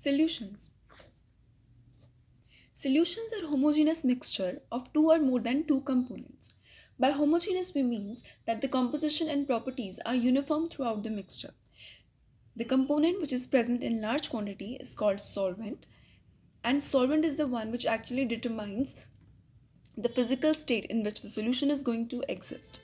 Solutions. Solutions are homogeneous mixture of two or more than two components. By homogeneous we mean that the composition and properties are uniform throughout the mixture. The component which is present in large quantity is called solvent, and solvent is the one which actually determines the physical state in which the solution is going to exist.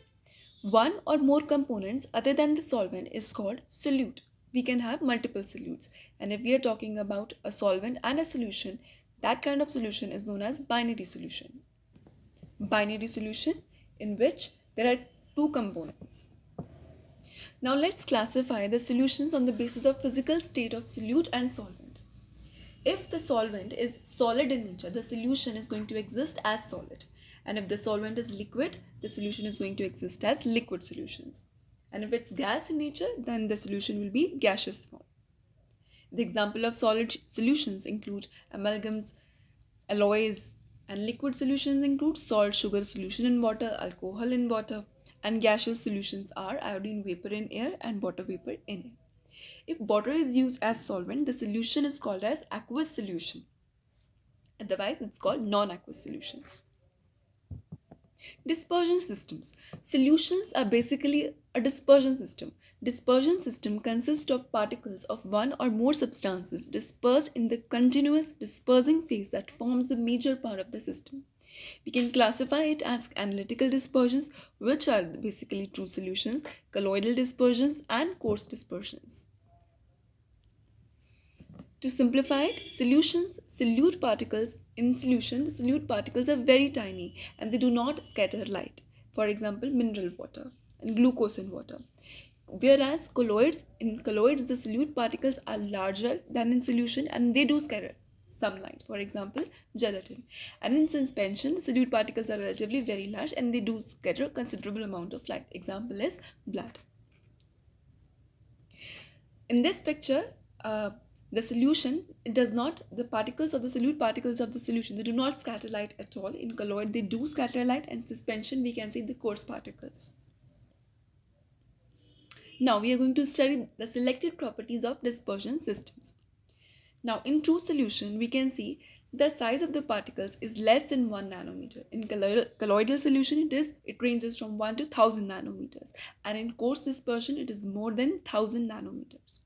One or more components other than the solvent is called solute. We can have multiple solutes, and if we are talking about a solvent and a solution, that kind of solution is known as binary solution. Binary solution in which there are two components. Now let's classify the solutions on the basis of physical state of solute and solvent. If the solvent is solid in nature, the solution is going to exist as solid. And if the solvent is liquid, the solution is going to exist as liquid solutions. And if it's gas in nature, then the solution will be gaseous form. The example of solid solutions include amalgams, alloys, and liquid solutions include salt, sugar solution in water, alcohol in water, and gaseous solutions are iodine vapor in air and water vapor in air. If water is used as solvent, the solution is called as aqueous solution. Otherwise, it's called non-aqueous solution. Dispersion systems. Solutions are basically a dispersion system. Dispersion system consists of particles of one or more substances dispersed in the continuous dispersing phase that forms the major part of the system. We can classify it as analytical dispersions, which are basically true solutions, colloidal dispersions, and coarse dispersions. To simplify it, solute particles in solution, the solute particles are very tiny and they do not scatter light. For example, mineral water and glucose in water. Whereas in colloids, the solute particles are larger than in solution and they do scatter some light. For example, gelatin. And in suspension, the solute particles are relatively very large and they do scatter a considerable amount of light. Example is blood. In this picture, the particles of the solute particles of the solution, they do not scatter light at all. In colloid, they do scatter light, and suspension, we can see the coarse particles. Now, we are going to study the selective properties of dispersion systems. Now, in true solution, we can see the size of the particles is less than 1 nanometer. In colloidal solution, it ranges from 1 to 1000 nanometers, and in coarse dispersion, it is more than 1000 nanometers.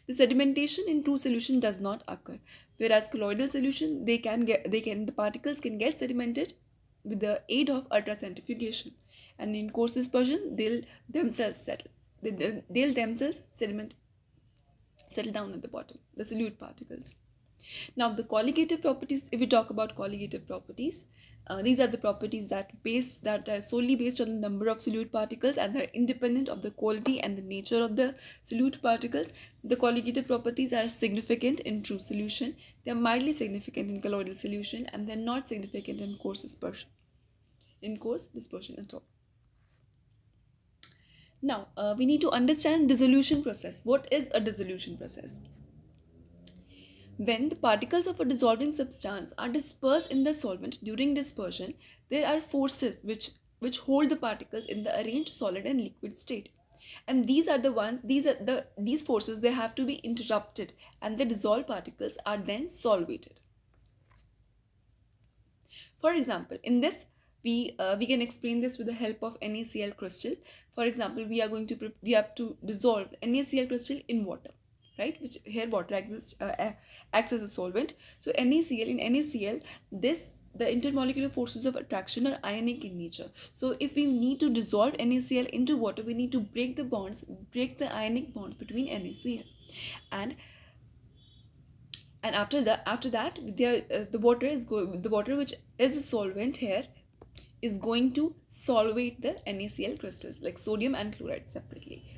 The sedimentation in true solution does not occur, whereas colloidal solution, the particles can get sedimented with the aid of ultracentrifugation, and in coarse dispersion, they'll themselves settle down at the bottom, the solute particles. Now, the colligative properties, if we talk about colligative properties, these are the properties that are solely based on the number of solute particles and are independent of the quality and the nature of the solute particles. The colligative properties are significant in true solution, they are mildly significant in colloidal solution, and they are not significant in coarse dispersion at all. Now, we need to understand dissolution process. What is a dissolution process? When the particles of a dissolving substance are dispersed in the solvent during dispersion, there are forces which hold the particles in the arranged solid and liquid state. And these forces, they have to be interrupted, and the dissolved particles are then solvated. For example, in this, we can explain this with the help of NaCl crystal. For example, we have to dissolve NaCl crystal in water, right? Which here water acts as a solvent. So in NaCl, the intermolecular forces of attraction are ionic in nature. So if we need to dissolve NaCl into water, we need to break the ionic bonds between NaCl, and after that the water which is a solvent here is going to solvate the NaCl crystals like sodium and chloride separately.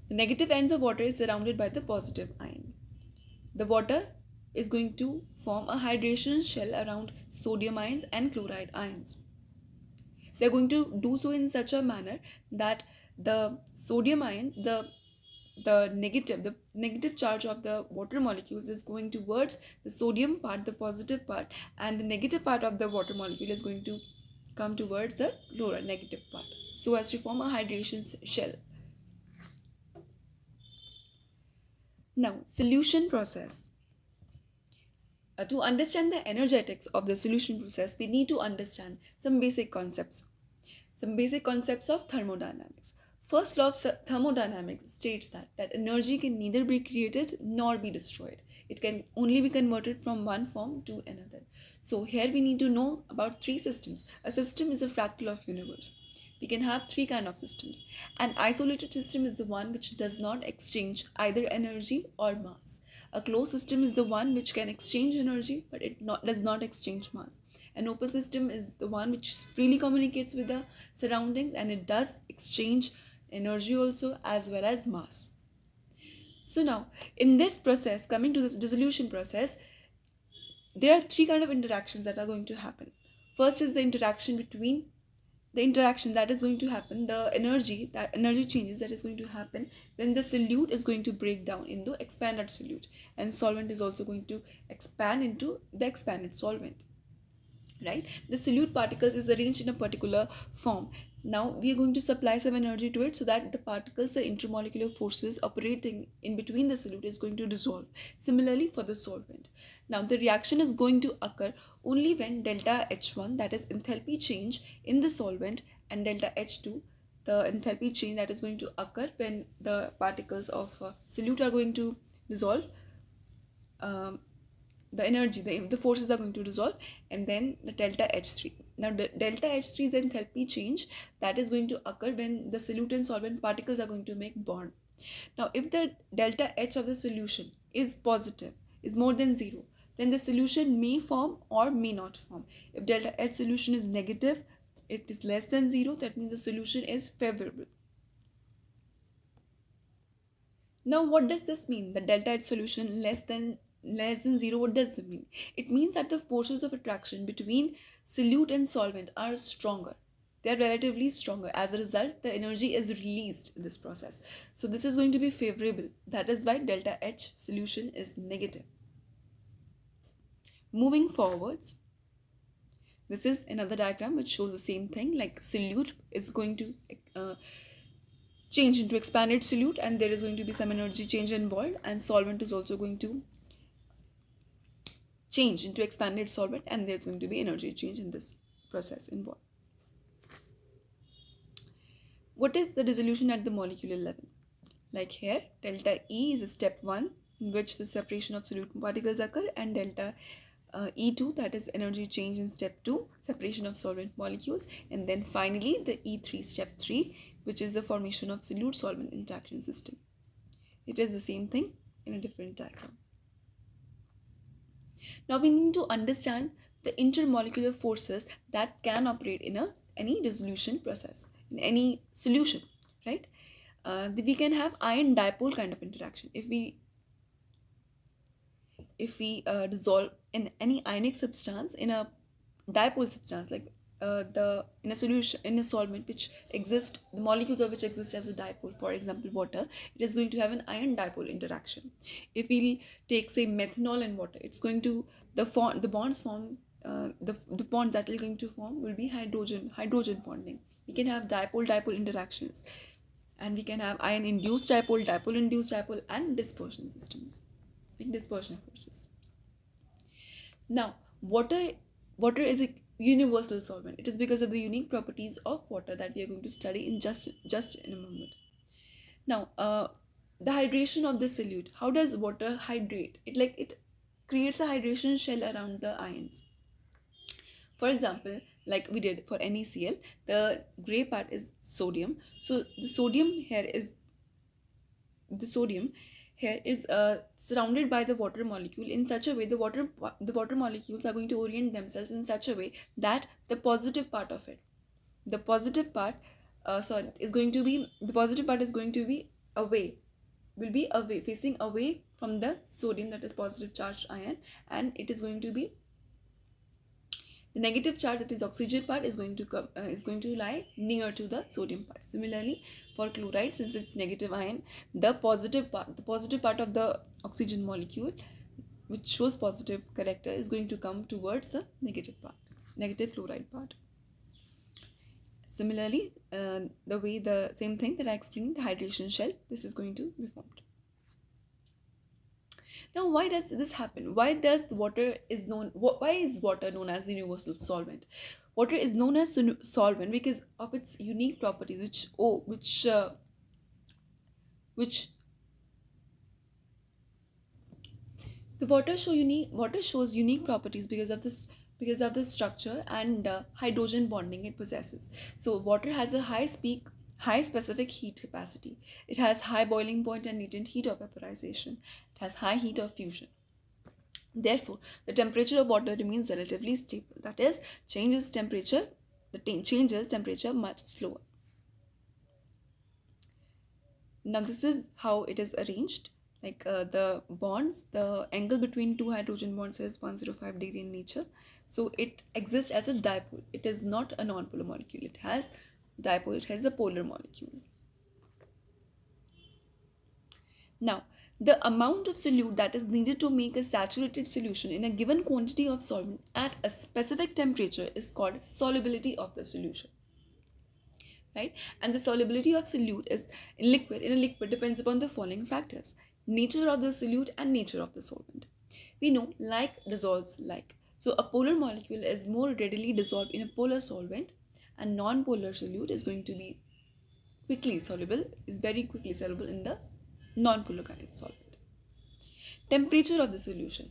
The negative ends of water is surrounded by the positive ion. The water is going to form a hydration shell around sodium ions and chloride ions. They are going to do so in such a manner that the sodium ions, the negative charge of the water molecules is going towards the sodium part, the positive part, and the negative part of the water molecule is going to come towards the chloride negative part, so as to form a hydration shell. Now, solution process. To understand the energetics of the solution process, we need to understand some basic concepts. Some basic concepts of thermodynamics. First law of thermodynamics states that energy can neither be created nor be destroyed. It can only be converted from one form to another. So here we need to know about three systems. A system is a fractal of universe. We can have three kind of systems. An isolated system is the one which does not exchange either energy or mass. A closed system is the one which can exchange energy but does not exchange mass. An open system is the one which freely communicates with the surroundings and it does exchange energy also as well as mass. So now, in this process, coming to this dissolution process, there are three kind of interactions that are going to happen. First is the interaction that is going to happen, the energy changes that is going to happen when the solute is going to break down into expanded solute, and solvent is also going to expand into the expanded solvent, right? The solute particles is arranged in a particular form. Now we are going to supply some energy to it so that the particles, the intermolecular forces operating in between the solute is going to dissolve. Similarly for the solvent. Now the reaction is going to occur only when delta H1, that is enthalpy change in the solvent, and delta H2, the enthalpy change that is going to occur when the particles of solute are going to dissolve. The energy, the forces are going to dissolve, and then the delta H3. Now the delta H3 is the enthalpy change that is going to occur when the solute and solvent particles are going to make bond. Now if the delta H of the solution is positive, is more than 0, then the solution may form or may not form. If delta H solution is negative, it is less than 0, that means the solution is favorable. Now, what does this mean? The delta H solution less than 0, what does it mean? It means that the forces of attraction between solute and solvent are stronger. They are relatively stronger. As a result, the energy is released in this process. So this is going to be favorable. That is why delta H solution is negative. Moving forwards, this is another diagram which shows the same thing, like solute is going to change into expanded solute and there is going to be some energy change involved, and solvent is also going to change into expanded solvent and there's going to be energy change in this process involved. What is the dissolution at the molecular level? Like here, delta E is a step 1 in which the separation of solute particles occur, and delta E2, that is energy change in step 2, separation of solvent molecules, and then finally the E3, step 3, which is the formation of solute solvent interaction system. It is the same thing in a different diagram. Now we need to understand the intermolecular forces that can operate in any dissolution process, in any solution, right? We can have ion dipole kind of interaction. If we dissolve in any ionic substance in a dipole substance, like the in a solution, in a solvent which exists, the molecules of which exist as a dipole, for example water, it is going to have an ion dipole interaction. If we take, say, methanol and water, it's going to the bonds form, the bonds that are going to form will be hydrogen bonding. We can have dipole interactions, and we can have ion induced dipole induced dipole, and dispersion systems, like dispersion forces. Now, water is a universal solvent. It is because of the unique properties of water that we are going to study in just in a moment. Now, the hydration of the solute. How does water hydrate? It creates a hydration shell around the ions. For example, like we did for NaCl, the gray part is sodium. So the sodium here is surrounded by the water molecule in such a way, the water molecules are going to orient themselves in such a way that the positive part of it, the positive part sorry is going to be the positive part is going to be away, will be away, facing away from the sodium, that is positive charged ion, and it is going to be the negative charge, that is oxygen part, is going to lie near to the sodium part. Similarly, for chloride, since it's negative ion, the positive part of the oxygen molecule, which shows positive character, is going to come towards the negative chloride part. Similarly, the same thing that I explained, the hydration shell, this is going to be formed. Now, why does this happen? Why does water is known? Why is water known as universal solvent? Water is known as solvent because of its unique properties, which the water shows unique properties because of the structure and hydrogen bonding it possesses. So water has a high specific heat capacity. It has high boiling point and latent heat of vaporization. It has high heat of fusion. Therefore, the temperature of water remains relatively stable. That is, changes temperature much slower. Now this is how it is arranged. Like the angle between two hydrogen bonds is 105 degree in nature. So it exists as a dipole. It is not a non-polar molecule. It has dipole. It has a polar molecule. Now, the amount of solute that is needed to make a saturated solution in a given quantity of solvent at a specific temperature is called solubility of the solution. Right? And the solubility of solute is in a liquid depends upon the following factors: nature of the solute and nature of the solvent. We know like dissolves like. So a polar molecule is more readily dissolved in a polar solvent, and non-polar solute is going to be very quickly soluble in the non-polar kind of solvent. Temperature of the solution.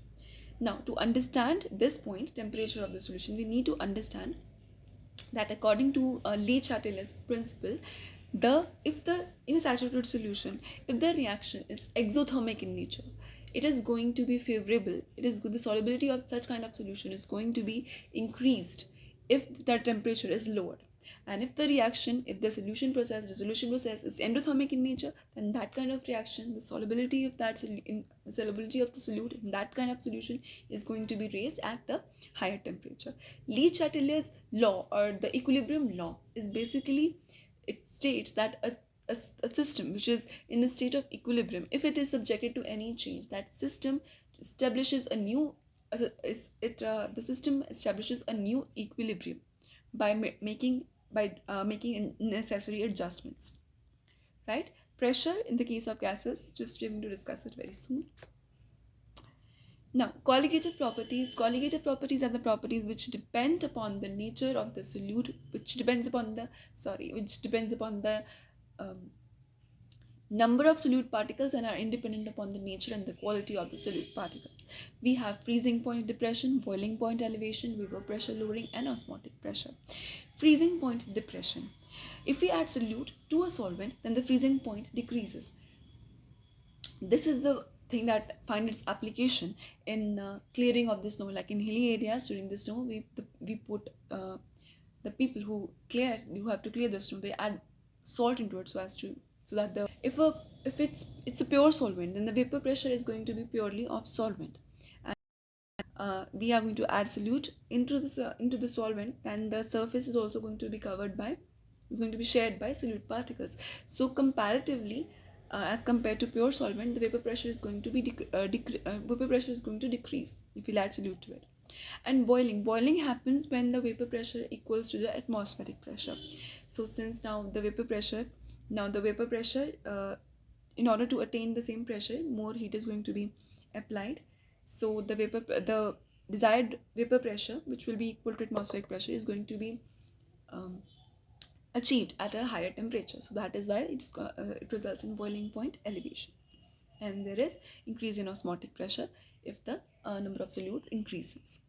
Now, to understand this point, temperature of the solution, we need to understand that according to Le Chatelier's principle, the if the in a saturated solution, if the reaction is exothermic in nature, it is going to be favorable. It is good. The solubility of such kind of solution is going to be increased if the temperature is lowered. And if the dissolution process is endothermic in nature, then that kind of reaction, the solubility of the solubility of the solute in that kind of solution is going to be raised at the higher temperature. Le Chatelier's law, or the equilibrium law, is basically, it states that a system which is in a state of equilibrium, if it is subjected to any change, that system establishes a new the system establishes a new equilibrium by making necessary adjustments. Right? Pressure in the case of gases, just we're going to discuss it very soon. Now, colligative properties are the properties which depend upon the nature of the solute, which depends upon the um, number of solute particles and are independent upon the nature and the quality of the solute particles. We have freezing point depression, boiling point elevation, vapor pressure lowering, and osmotic pressure. Freezing point depression. If we add solute to a solvent, then the freezing point decreases. This is the thing that finds its application in clearing of the snow. Like in hilly areas during the snow, we put the people who have to clear the snow, they add salt into it so that the if it's a pure solvent, then the vapor pressure is going to be purely of solvent. And we are going to add solute into the solvent, and the surface is also going to be shared by solute particles. So comparatively, as compared to pure solvent, the vapor pressure is going to decrease if we add solute to it. And boiling happens when the vapor pressure equals to the atmospheric pressure. So since now the vapor pressure in order to attain the same pressure, more heat is going to be applied. So the desired vapor pressure, which will be equal to atmospheric pressure, is going to be achieved at a higher temperature. So that is why it results in boiling point elevation, and there is increase in osmotic pressure if the number of solutes increases.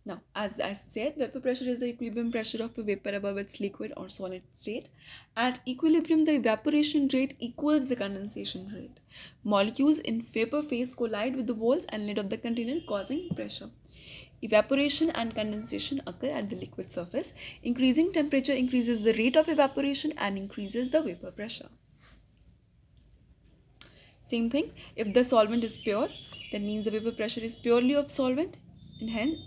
Now, as I said, vapor pressure is the equilibrium pressure of a vapor above its liquid or solid state. At equilibrium, the evaporation rate equals the condensation rate. Molecules in vapor phase collide with the walls and lid of the container, causing pressure. Evaporation and condensation occur at the liquid surface. Increasing temperature increases the rate of evaporation and increases the vapor pressure. Same thing, if the solvent is pure, that means the vapor pressure is purely of solvent, and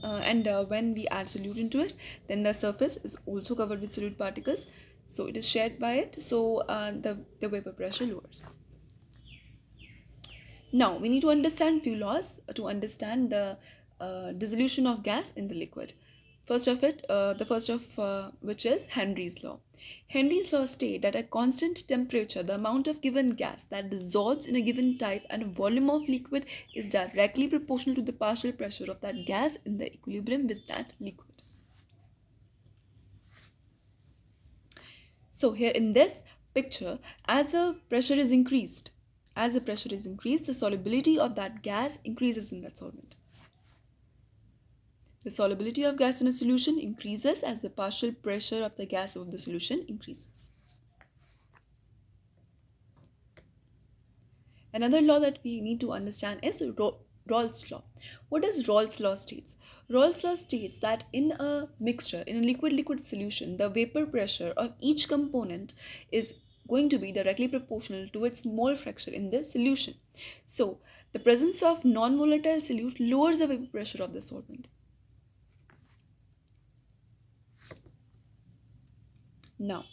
when we add solute into it, then the surface is also covered with solute particles, so it is shared by it, so the vapor pressure lowers. Now we need to understand few laws to understand the dissolution of gas in the liquid. The first of which is Henry's law. Henry's law states that at constant temperature, the amount of given gas that dissolves in a given type and volume of liquid is directly proportional to the partial pressure of that gas in the equilibrium with that liquid. So here in this picture, as the pressure is increased, the solubility of that gas increases in that solvent. The solubility of gas in a solution increases as the partial pressure of the gas of the solution increases. Another law that we need to understand is Raoult's law. What does Raoult's law states? Raoult's law states that in a mixture, in a liquid-liquid solution, the vapor pressure of each component is going to be directly proportional to its mole fraction in the solution. So, the presence of non-volatile solute lowers the vapor pressure of the solvent. Now,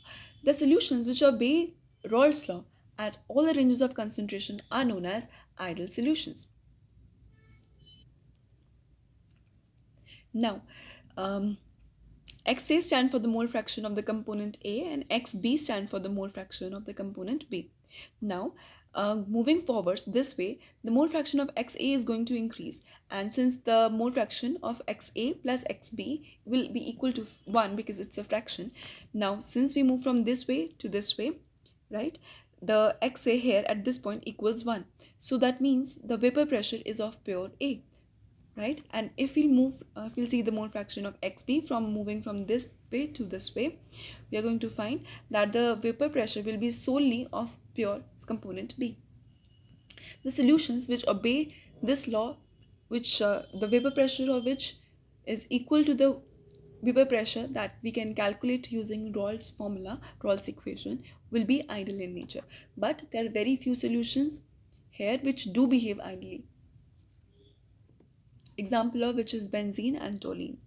the solutions which obey Raoult's law at all the ranges of concentration are known as ideal solutions. Now, XA stands for the mole fraction of the component A and XB stands for the mole fraction of the component B. Now, moving forwards this way, the mole fraction of XA is going to increase, and since the mole fraction of XA plus XB will be equal to 1 because it's a fraction, now since we move from this way to this way, right, the XA here at this point equals 1. So that means the vapor pressure is of pure A. Right, and if we'll see the mole fraction of xb from moving from this way to this way, we are going to find that the vapor pressure will be solely of pure component b. The solutions which obey this law, which the vapor pressure of which is equal to the vapor pressure that we can calculate using Raoult's formula, Raoult's equation, will be ideal in nature. But there are very few solutions here which do behave ideally, example of which is benzene and toluene,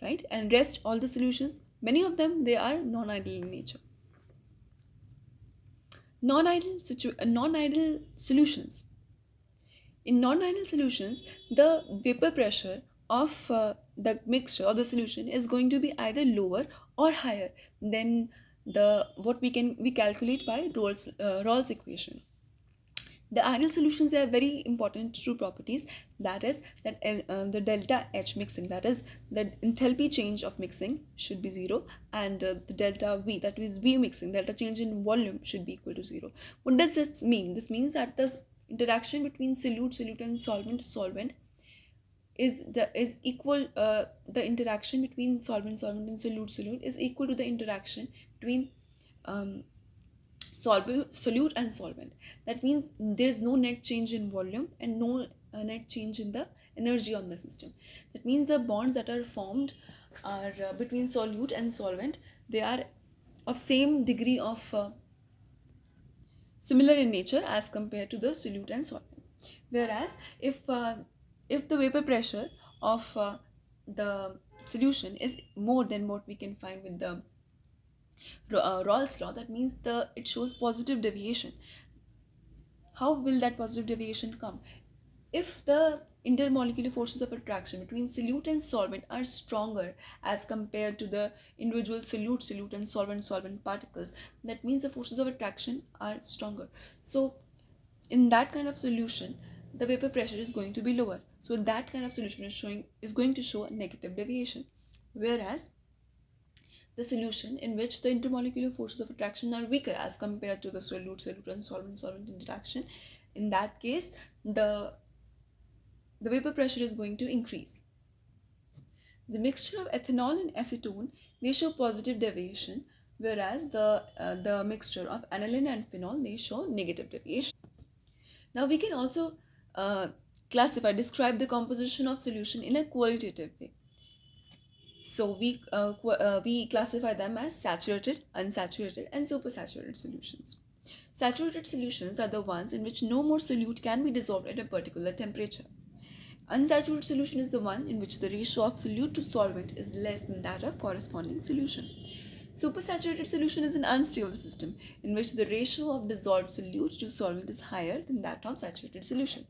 right? And rest all the solutions, many of them, they are non-ideal in nature. Non-ideal solutions. In non-ideal solutions, the vapor pressure of the mixture or the solution is going to be either lower or higher than the what we calculate by Raoult's equation. The ideal solutions have very important true properties, that is that the delta H mixing, that is the enthalpy change of mixing should be 0, and the delta V, that is V mixing, delta change in volume should be equal to 0. What does this mean? This means that the interaction between solute and solvent is equal, the interaction between solvent and solute is equal to the interaction between solute and solvent. That means there is no net change in volume and no net change in the energy on the system. That means the bonds that are formed are between solute and solvent, they are of same degree of similar in nature as compared to the solute and solvent. Whereas if the vapor pressure of the solution is more than what we can find with the Raoult's law, that means it shows positive deviation. How will that positive deviation come? If the intermolecular forces of attraction between solute and solvent are stronger as compared to the individual solute and solvent particles, that means the forces of attraction are stronger. So in that kind of solution, the vapor pressure is going to be lower. So that kind of solution is going to show a negative deviation. Whereas the solution in which the intermolecular forces of attraction are weaker as compared to the solute and solvent interaction, in that case the vapor pressure is going to increase. The mixture of ethanol and acetone, they show positive deviation, whereas the mixture of aniline and phenol, they show negative deviation. Now we can also describe the composition of solution in a qualitative way. So we classify them as saturated, unsaturated, and supersaturated solutions. Saturated solutions are the ones in which no more solute can be dissolved at a particular temperature. Unsaturated solution is the one in which the ratio of solute to solvent is less than that of corresponding solution. Supersaturated solution is an unstable system in which the ratio of dissolved solute to solvent is higher than that of saturated solution.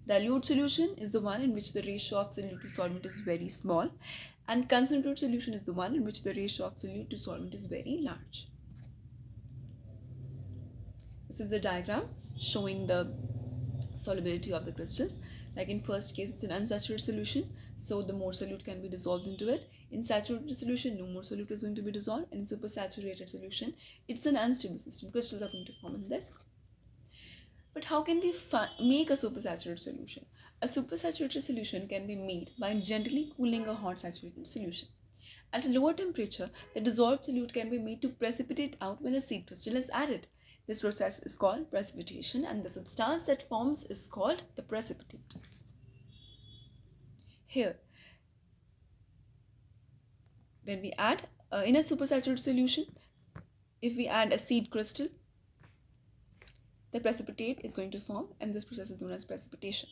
Dilute solution is the one in which the ratio of solute to solvent is very small, And concentrated solution is the one in which the ratio of solute to solvent is very large. This is the diagram showing the solubility of the crystals. Like in first case, it's an unsaturated solution, so the more solute can be dissolved into it. In saturated solution, no more solute is going to be dissolved, and in supersaturated solution, it's an unstable system. Crystals are going to form in this. But how can we make a supersaturated solution? A supersaturated solution can be made by gently cooling a hot saturated solution. At a lower temperature, the dissolved solute can be made to precipitate out when a seed crystal is added. This process is called precipitation, and the substance that forms is called the precipitate. Here, when we add in a supersaturated solution, if we add a seed crystal, the precipitate is going to form, and this process is known as precipitation.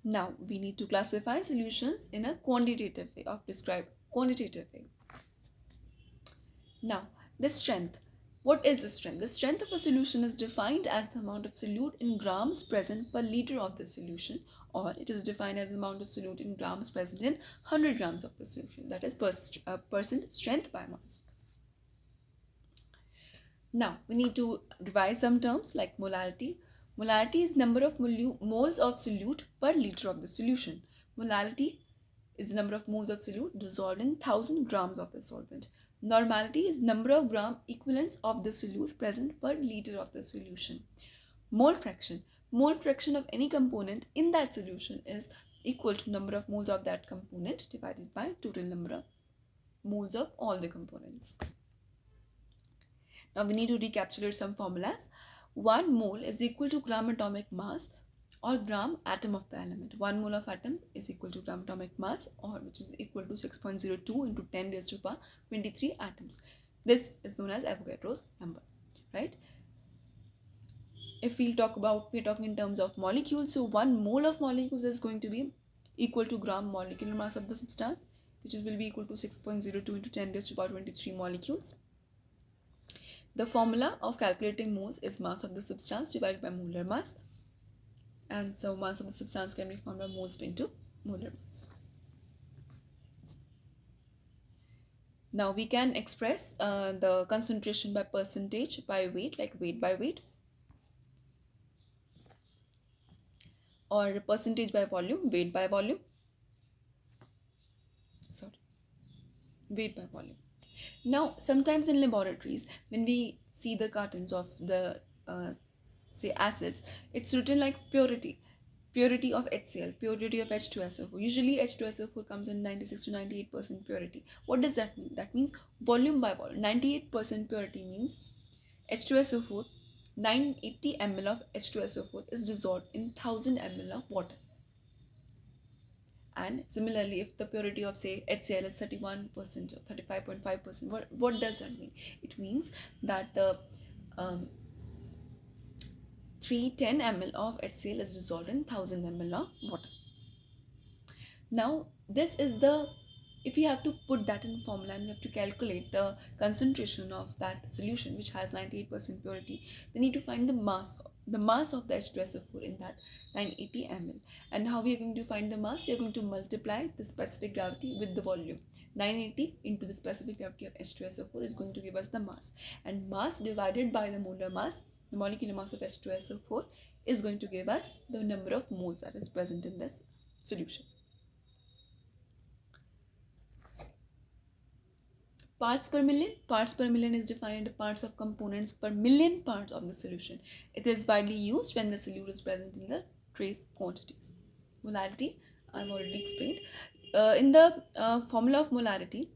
Now, we need to classify solutions in a quantitative way, or describe quantitative way. Now, the strength. What is the strength? The strength of a solution is defined as the amount of solute in grams present per liter of the solution, or it is defined as the amount of solute in grams present in 100 grams of the solution, that is percent strength by mass. Now, we need to revise some terms like molality. Molality is number of moles of solute per liter of the solution. Molality is the number of moles of solute dissolved in 1000 grams of the solvent. Normality is number of gram equivalents of the solute present per liter of the solution. Mole fraction. Mole fraction of any component in that solution is equal to number of moles of that component divided by total number of moles of all the components. Now we need to recapitulate some formulas. 1 mole is equal to gram atomic mass or gram atom of the element. 1 mole of atom is equal to gram atomic mass, or which is equal to 6.02 into 10 raised to power 23 atoms. This is known as Avogadro's number, right? If we're talking in terms of molecules, so 1 mole of molecules is going to be equal to gram molecular mass of the substance, which will be equal to 6.02 into 10 raised to power 23 molecules. The formula of calculating moles is mass of the substance divided by molar mass. And so mass of the substance can be formed by moles into molar mass. Now we can express the concentration by percentage by weight, like weight by weight, or percentage by volume, weight by volume. Weight by volume. Now, sometimes in laboratories, when we see the cartons of the say acids, it's written like purity of HCl, purity of H2SO4. Usually H2SO4 comes in 96 to 98% purity. What does that mean? That means volume by volume. 98% purity means H2SO4, 980 ml of H2SO4 is dissolved in 1000 ml of water. And similarly, if the purity of say HCl is 31% or 35.5%, what does that mean? It means that the 310 ml of HCl is dissolved in 1000 ml of water. Now, this is the, if we have to put that in formula and we have to calculate the concentration of that solution which has 98% purity, we need to find the mass of the H2SO4 in that 980 ml. And how we are going to find the mass? We are going to multiply the specific gravity with the volume. 980 into the specific gravity of H2SO4 is going to give us the mass. And mass divided by the molar mass, the molecular mass of H2SO4, is going to give us the number of moles that is present in this solution. Parts per million is defined into parts of components per million parts of the solution. It is widely used when the solute is present in the trace quantities. Molarity, I've already explained. In the formula of molarity,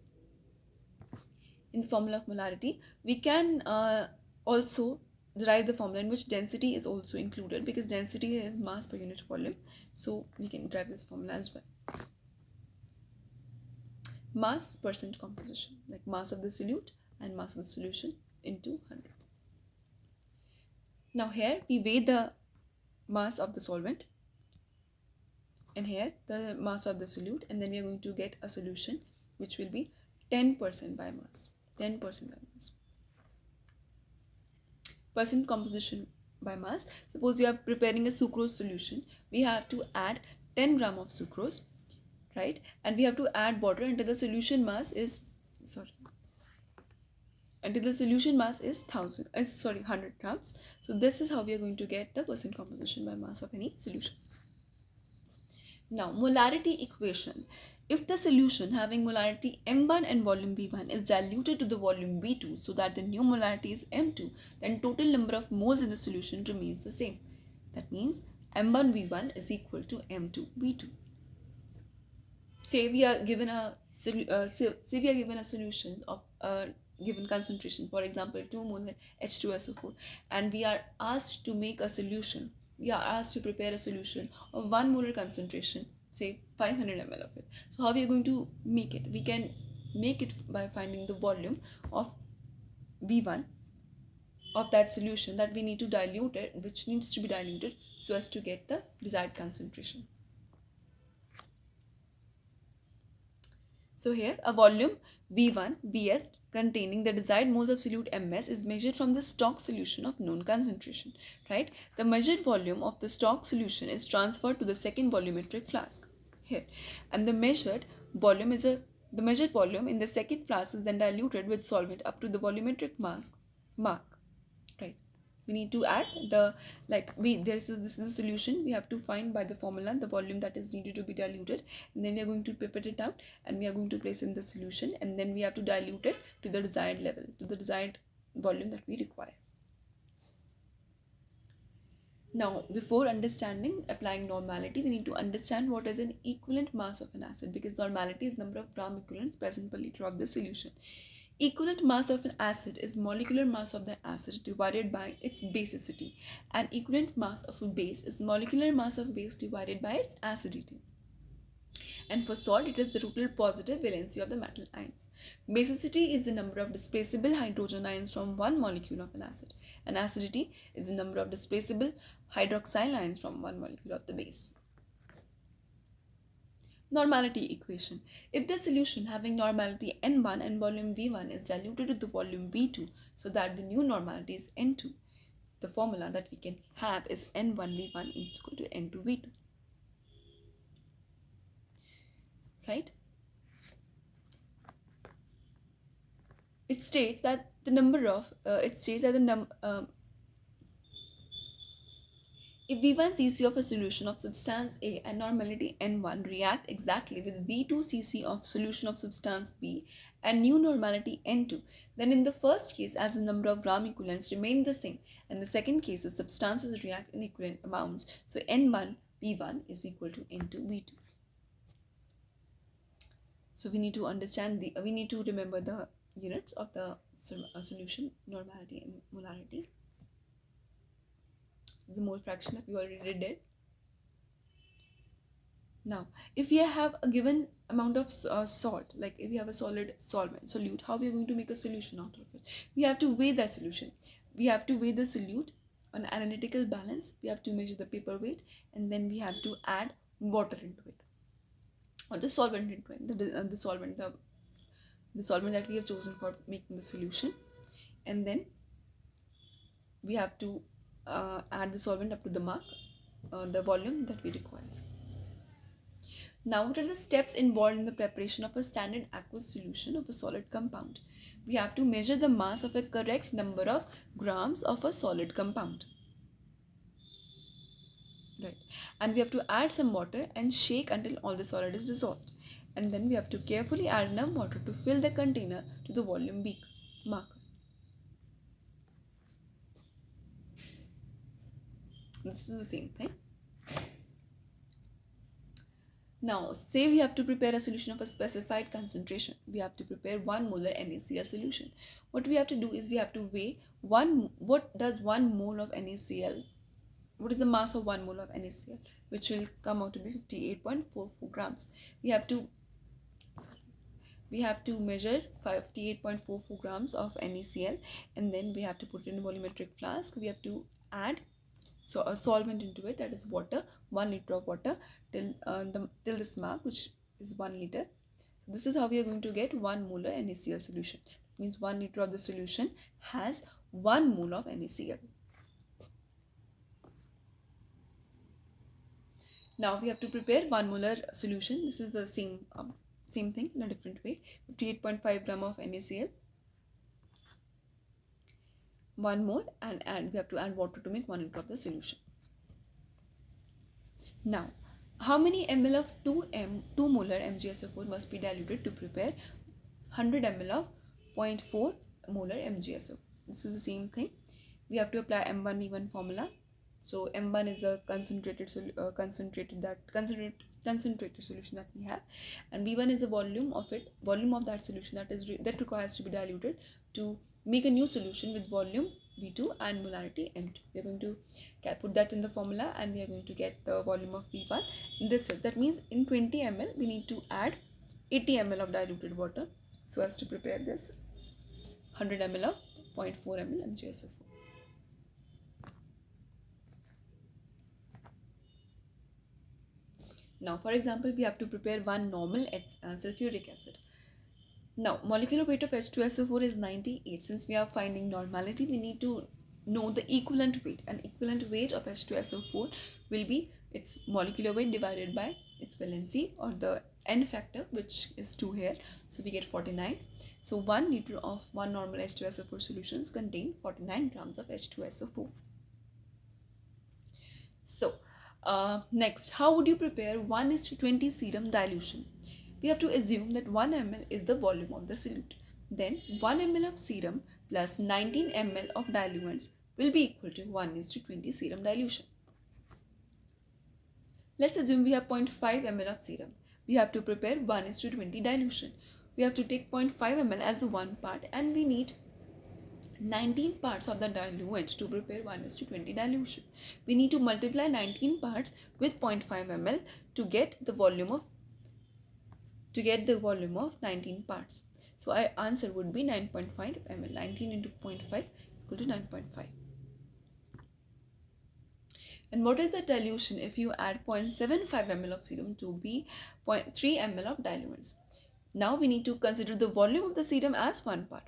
we can also derive the formula in which density is also included, because density is mass per unit volume. So we can derive this formula as well. Mass percent composition, like mass of the solute and mass of the solution into 100. Now here we weigh the mass of the solvent, and here the mass of the solute, and then we are going to get a solution which will be 10% by mass. 10% by mass. Percent composition by mass. Suppose you are preparing a sucrose solution, we have to add 10 gram of sucrose right? And we have to add water until the solution mass is, sorry, until the solution mass is 100 grams. So this is how we are going to get the percent composition by mass of any solution. Now, molarity equation. If the solution having molarity M1 and volume B1 is diluted to the volume B2 so that the new molarity is M2, then total number of moles in the solution remains the same. That means M1 B1 is equal to M2 B2. Say we are given a say we are given a solution of a given concentration, for example 2 mole H2SO4, and we are asked to make a solution, we are asked to prepare a solution of 1 molar concentration, say 500 ml of it. So how we are going to make it? We can make it by finding the volume of B1 of that solution that we need to dilute it, which needs to be diluted so as to get the desired concentration. So here a volume V1 Vs containing the desired moles of solute Ms is measured from the stock solution of known concentration, right? The measured volume of the stock solution is transferred to the second volumetric flask here, and the measured volume in the second flask is then diluted with solvent up to the volumetric mass mark, right? We need to add the, like, this is a solution. We have to find by the formula the volume that is needed to be diluted, and then we are going to pipette it out and we are going to place in the solution, and then we have to dilute it to the desired level, to the desired volume that we require. Now, before understanding applying normality, we need to understand what is an equivalent mass of an acid, because normality is number of gram equivalents present per liter of the solution. Equivalent mass of an acid is molecular mass of the acid divided by its basicity, and equivalent mass of a base is molecular mass of base divided by its acidity. And for salt, it is the total positive valency of the metal ions. Basicity is the number of displaceable hydrogen ions from one molecule of an acid, and acidity is the number of displaceable hydroxyl ions from one molecule of the base. Normality equation. If the solution having normality N1 and volume V1 is diluted to the volume V2 so that the new normality is N2, the formula that we can have is N1V1 equal to N2V2. Right? It states that the number of if V1 cc of a solution of substance A and normality N1 react exactly with V2 cc of solution of substance B and new normality N2, then in the first case, as the number of gram equivalents remain the same, and the second case, the substances react in equivalent amounts. So N1 V1 is equal to N2 V2. So we need to remember the units of the solution, normality and molarity. The mole fraction that we already did. Now, if we have a given amount of salt, like if we have a solid solute, how we are going to make a solution out of it? We have to weigh that solution. We have to weigh the solute on analytical balance. We have to measure the paper weight, and then we have to add water into it, or the solvent into it. The solvent that we have chosen for making the solution, and then we have to add the solvent up to the mark, the volume that we require. Now, what are the steps involved in the preparation of a standard aqueous solution of a solid compound? We have to measure the mass of a correct number of grams of a solid compound. Right. And we have to add some water and shake until all the solid is dissolved. And then we have to carefully add enough water to fill the container to the volume marker. This is the same thing. Now, say we have to prepare a solution of a specified concentration. We have to prepare 1 molar NaCl solution. What we have to do is we have to weigh what does 1 mole of NaCl, what is the mass of 1 mole of NaCl, which will come out to be 58.44 grams. We have to measure 58.44 grams of NaCl, and then we have to put it in a volumetric flask. We have to add a solvent into it, that is water, 1 liter of water till this mark, which is 1 liter. So this is how we are going to get 1 molar NaCl solution. That means 1 liter of the solution has 1 mole of NaCl. Now we have to prepare 1 molar solution. This is the same thing in a different way. 58.5 gram of NaCl, 1 mole, and we have to add water to make 1 liter of the solution. Now, how many ml of 2 molar MgSO4 must be diluted to prepare 100 ml of 0.4 molar MgSO4? This is the same thing. We have to apply M1V1 formula. So M1 is the concentrated solution that we have, and V1 is the volume of that solution that requires to be diluted to make a new solution with volume V2 and molarity M2. We are going to put that in the formula, and we are going to get the volume of V1 in this sense. That means in 20 ml we need to add 80 ml of diluted water so as to prepare this 100 ml of 0.4 ml MgSO4. Now, for example, we have to prepare 1 normal sulfuric acid. Now, molecular weight of H2SO4 is 98. Since we are finding normality, we need to know the equivalent weight. And equivalent weight of H2SO4 will be its molecular weight divided by its valency, or the N factor, which is 2 here. So we get 49. So 1 liter of 1 normal H2SO4 solutions contain 49 grams of H2SO4. So, next, how would you prepare 1:20 serum dilution? We have to assume that 1 ml is the volume of the solute. Then 1 ml of serum plus 19 ml of diluents will be equal to 1:20 serum dilution. Let's assume we have 0.5 ml of serum. We have to prepare 1:20 dilution. We have to take 0.5 ml as the one part, and we need 19 parts of the diluent to prepare 1:20 dilution. We need to multiply 19 parts with 0.5 ml to get the volume of 19 parts. So our answer would be 9.5 ml. 19 into 0.5 is equal to 9.5. And what is the dilution if you add 0.75 ml of serum to be 0.3 ml of diluents? Now we need to consider the volume of the serum as one part.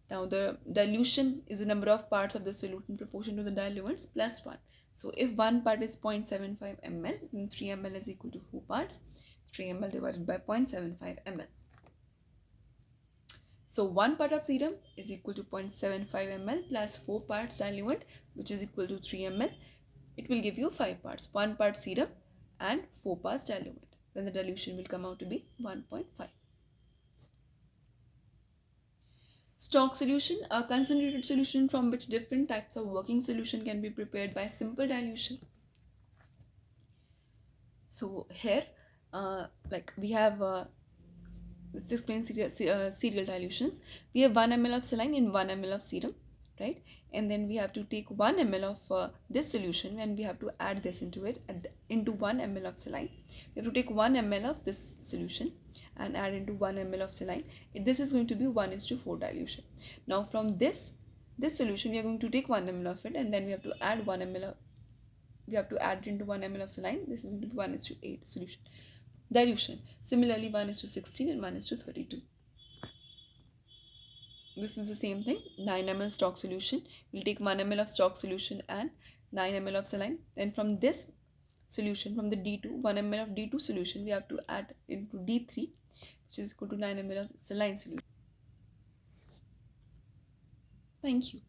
Now the dilution is the number of parts of the solute in proportion to the diluents plus 1. So if one part is 0.75 ml, then 3 ml is equal to 4 parts. 3 ml divided by 0.75 ml. So 1 part of serum is equal to 0.75 ml plus 4 parts diluent, which is equal to 3 ml. It will give you 5 parts. 1 part serum and 4 parts diluent. Then the dilution will come out to be 1.5. Stock solution, a concentrated solution from which different types of working solution can be prepared by simple dilution. So here, we have, let's explain serial dilutions. We have 1 ml of saline in 1 ml of serum, right? And then we have to take 1 ml of this solution, and we have to add this into 1 ml of saline. We have to take 1 ml of this solution and add into 1 ml of saline. This is going to be 1:4 dilution. Now from this solution, we are going to take 1 ml of it, and then we have to add 1 ml it into 1 ml of saline. This is going to be 1:8 solution dilution. Similarly, 1:16 and 1:32. This is the same thing. 9 ml stock solution. We'll take 1 ml of stock solution and 9 ml of saline. Then from this solution, from the D2, 1 ml of D2 solution, we have to add into D3, which is equal to 9 ml of saline solution. Thank you.